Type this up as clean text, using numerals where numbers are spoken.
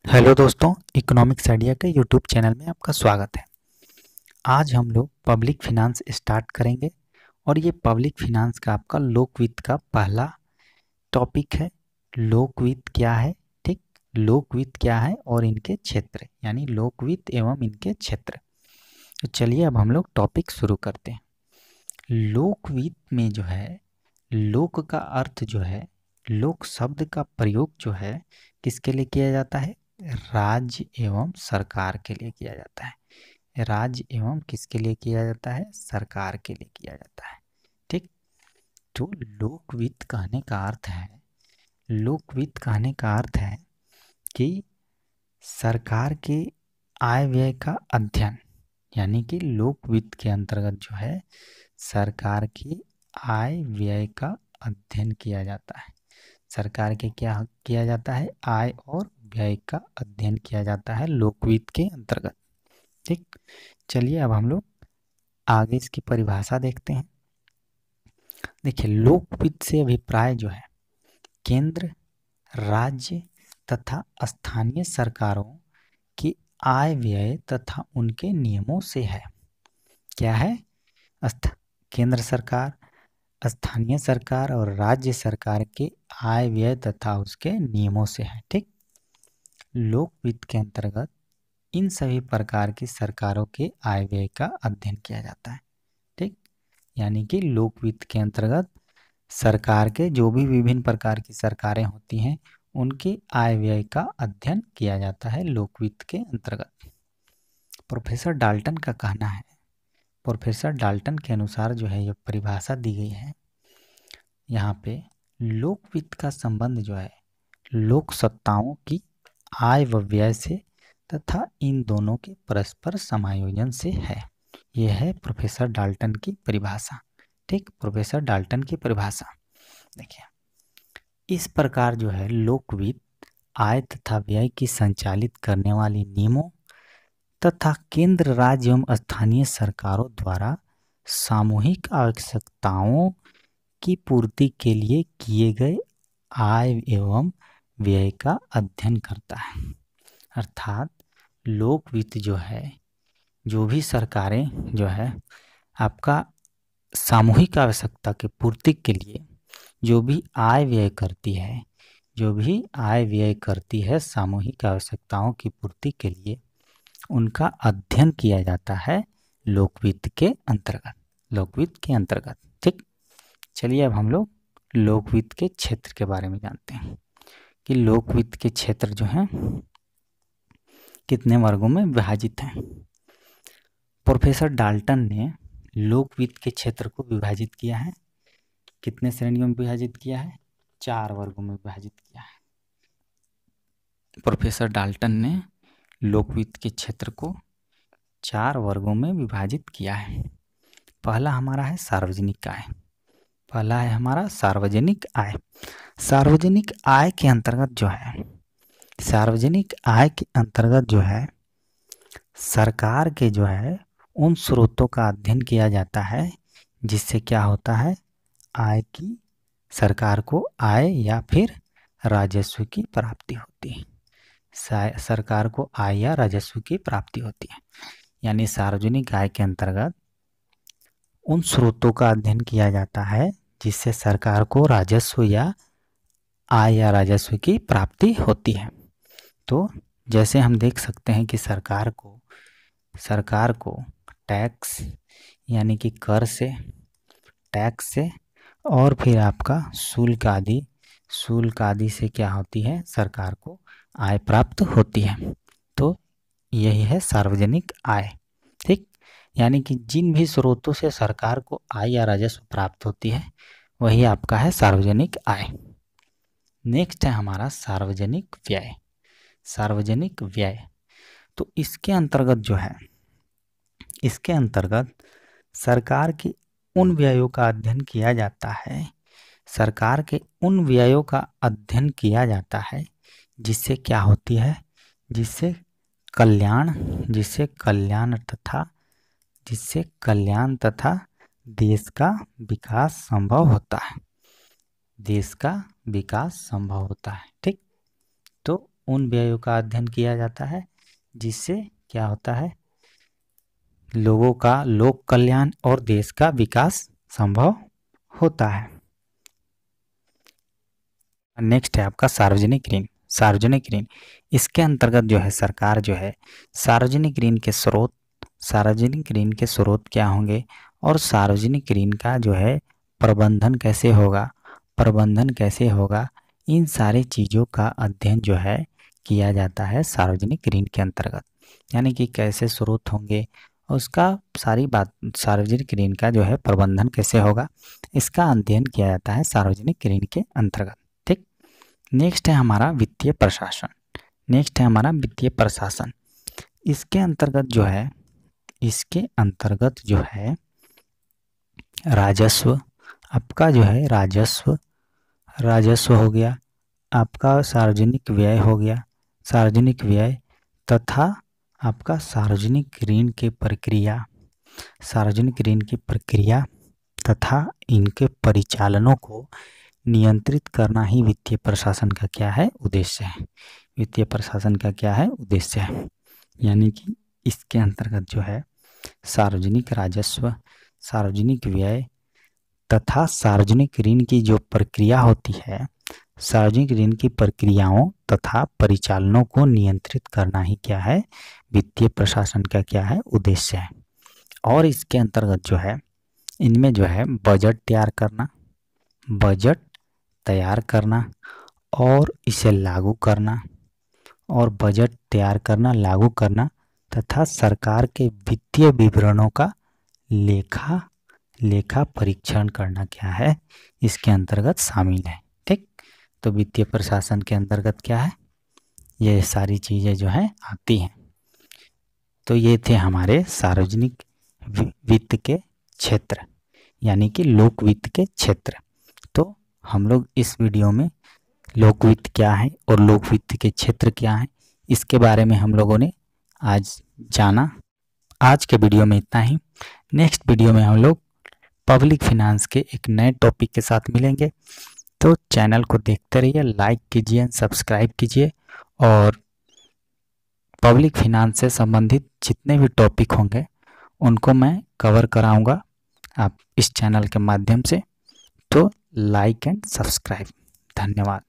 Hello दोस्तों, economics idea के YouTube channel में आपका स्वागत है। आज हम लोग पब्लिक फिनांस स्टार्ट करेंगे और ये पब्लिक फिनांस का आपका लोकवित्त का पहला टॉपिक है। लोकवित्त क्या है? ठीक, लोकवित्त क्या है और इनके क्षेत्र, यानी लोकवित्त एवं इनके क्षेत्र। तो चलिए अब हम लोग टॉपिक शुरू करते हैं। लोकवित्त में जो है, लोक का अर्थ जो है, लोक शब्द का प्रयोग जो है किसके लिए किया जाता है? राज्य एवं सरकार के लिए किया जाता है। राज्य एवं किसके लिए किया जाता है? सरकार के लिए किया जाता है। ठीक, तो लोकवित्त कहने का अर्थ है, लोकवित्त कहने का अर्थ है कि सरकार के आय व्यय का अध्ययन, यानी कि लोकवित्त के अंतर्गत जो है सरकार की आय व्यय का अध्ययन किया जाता है। सरकार के क्या किया जाता है? आय और व्यय का अध्ययन किया जाता है लोकवित्त के अंतर्गत। ठीक, चलिए अब हम लोग आगे इसकी परिभाषा देखते हैं। देखिए, लोकवित्त से अभिप्राय जो है केंद्र, राज्य तथा स्थानीय सरकारों की आय व्यय तथा उनके नियमों से है। क्या है? केंद्र सरकार, स्थानीय सरकार और राज्य सरकार के आय व्यय तथा उसके नियमों से है। ठीक, लोकवित्त के अंतर्गत इन सभी प्रकार की सरकारों के आय व्यय का अध्ययन किया जाता है। ठीक, यानी कि लोकवित्त के अंतर्गत सरकार के जो भी विभिन्न प्रकार की सरकारें होती हैं उनकी आय व्यय का अध्ययन किया जाता है लोकवित्त के अंतर्गत। प्रोफेसर डाल्टन का कहना है, प्रोफेसर डाल्टन के अनुसार जो है ये परिभाषा दी गई है यहाँ पे, लोकवित्त का संबंध जो है लोक सत्ताओं की आय व व्यय से तथा इन दोनों के परस्पर समायोजन से है। यह है प्रोफेसर डाल्टन की परिभाषा। ठीक, प्रोफेसर डाल्टन की परिभाषा देखिए, इस प्रकार जो है लोकवित्त आय तथा व्यय की संचालित करने वाली नियमों तथा केंद्र, राज्य एवं स्थानीय सरकारों द्वारा सामूहिक आवश्यकताओं की पूर्ति के लिए किए गए आय एवं व्यय का अध्ययन करता है। अर्थात लोकवित्त जो है, जो भी सरकारें जो है आपका सामूहिक आवश्यकता की पूर्ति के लिए जो भी आय व्यय करती है, जो भी आय व्यय करती है सामूहिक आवश्यकताओं की पूर्ति के लिए, उनका अध्ययन किया जाता है लोकवित्त के अंतर्गत, लोकवित्त के अंतर्गत। ठीक, चलिए अब हम लोग लोकवित्त के क्षेत्र के बारे में जानते हैं कि लोकवित्त के क्षेत्र जो हैं कितने वर्गों में विभाजित हैं। प्रोफेसर डाल्टन ने लोकवित्त के क्षेत्र को विभाजित किया है, कितने श्रेणियों में विभाजित किया है? 4 वर्गों में विभाजित किया है। प्रोफेसर डाल्टन ने लोकवित्त के क्षेत्र को 4 वर्गों में विभाजित किया है। पहला हमारा है सार्वजनिक आय। पहला है हमारा सार्वजनिक आय। सार्वजनिक आय के अंतर्गत जो है, सार्वजनिक आय के अंतर्गत जो है सरकार के जो है उन स्रोतों का अध्ययन किया जाता है जिससे क्या होता है, आय की, सरकार को आय या फिर राजस्व की प्राप्ति होती है। सरकार को आय या राजस्व की प्राप्ति होती है, यानी सार्वजनिक आय के अंतर्गत उन स्रोतों का अध्ययन किया जाता है जिससे सरकार को राजस्व या आय या राजस्व की प्राप्ति होती है। तो जैसे हम देख सकते हैं कि सरकार को टैक्स, यानी कि कर से, टैक्स से और फिर आपका शुल्क आदि से क्या होती है, सरकार को आय प्राप्त होती है। तो यही है सार्वजनिक आय। ठीक, यानी कि जिन भी स्रोतों से सरकार को आय या राजस्व प्राप्त होती है वही आपका है सार्वजनिक आय। नेक्स्ट है हमारा सार्वजनिक व्यय। सार्वजनिक व्यय, तो इसके अंतर्गत जो है, इसके अंतर्गत सरकार के उन व्ययों का अध्ययन किया जाता है, सरकार के उन व्ययों का अध्ययन किया जाता है जिससे क्या होती है, जिससे कल्याण तथा देश का विकास संभव होता है। देश का विकास संभव होता है। ठीक, तो उन व्ययों का अध्ययन किया जाता है जिससे क्या होता है, लोगों का लोक कल्याण और देश का विकास संभव होता है। नेक्स्ट है आपका सार्वजनिक ऋण। सार्वजनिक ऋण, इसके अंतर्गत जो है सरकार जो है सार्वजनिक ऋण के स्रोत, सार्वजनिक ऋण के स्रोत क्या होंगे और सार्वजनिक ऋण का जो है प्रबंधन कैसे होगा, प्रबंधन कैसे होगा, इन सारी चीज़ों का अध्ययन जो है किया जाता है सार्वजनिक ऋण के अंतर्गत। यानी कि कैसे स्रोत होंगे और उसका सारी बात, सार्वजनिक ऋण का जो है प्रबंधन कैसे होगा, इसका अध्ययन किया जाता है सार्वजनिक ऋण के अंतर्गत। ठीक। नेक्स्ट है हमारा वित्तीय प्रशासन। नेक्स्ट है हमारा वित्तीय प्रशासन। इसके अंतर्गत जो है, इसके अंतर्गत जो है राजस्व, आपका जो है राजस्व, राजस्व हो गया, आपका सार्वजनिक व्यय हो गया, सार्वजनिक व्यय तथा आपका सार्वजनिक ऋण की प्रक्रिया, सार्वजनिक ऋण की प्रक्रिया तथा इनके परिचालनों को नियंत्रित करना ही वित्तीय प्रशासन का क्या है, उद्देश्य है। वित्तीय प्रशासन का क्या है, उद्देश्य है। यानी कि इसके अंतर्गत जो है सार्वजनिक राजस्व, सार्वजनिक व्यय तथा सार्वजनिक ऋण की जो प्रक्रिया होती है, सार्वजनिक ऋण की प्रक्रियाओं तथा परिचालनों को नियंत्रित करना ही क्या है, वित्तीय प्रशासन का क्या है, उद्देश्य है। और इसके अंतर्गत जो है इनमें जो है बजट तैयार करना, बजट तैयार करना और इसे लागू करना, और बजट तैयार करना, लागू करना तथा सरकार के वित्तीय विवरणों का लेखा परीक्षण करना क्या है, इसके अंतर्गत शामिल है। ठीक। तो वित्तीय प्रशासन के अंतर्गत क्या है, ये सारी चीज़ें जो है आती हैं। तो ये थे हमारे सार्वजनिक वित्त के क्षेत्र, यानी कि लोक वित्त के क्षेत्र। तो हम लोग इस वीडियो में लोक वित्त क्या है और लोक वित्त के क्षेत्र क्या है, इसके बारे में हम लोगों ने आज जाना। आज के वीडियो में इतना ही। नेक्स्ट वीडियो में हम लोग पब्लिक फिनांस के एक नए टॉपिक के साथ मिलेंगे। तो चैनल को देखते रहिए, लाइक कीजिए, सब्सक्राइब कीजिए, और पब्लिक फिनांस से संबंधित जितने भी टॉपिक होंगे उनको मैं कवर कराऊंगा आप इस चैनल के माध्यम से। तो लाइक एंड सब्सक्राइब। धन्यवाद।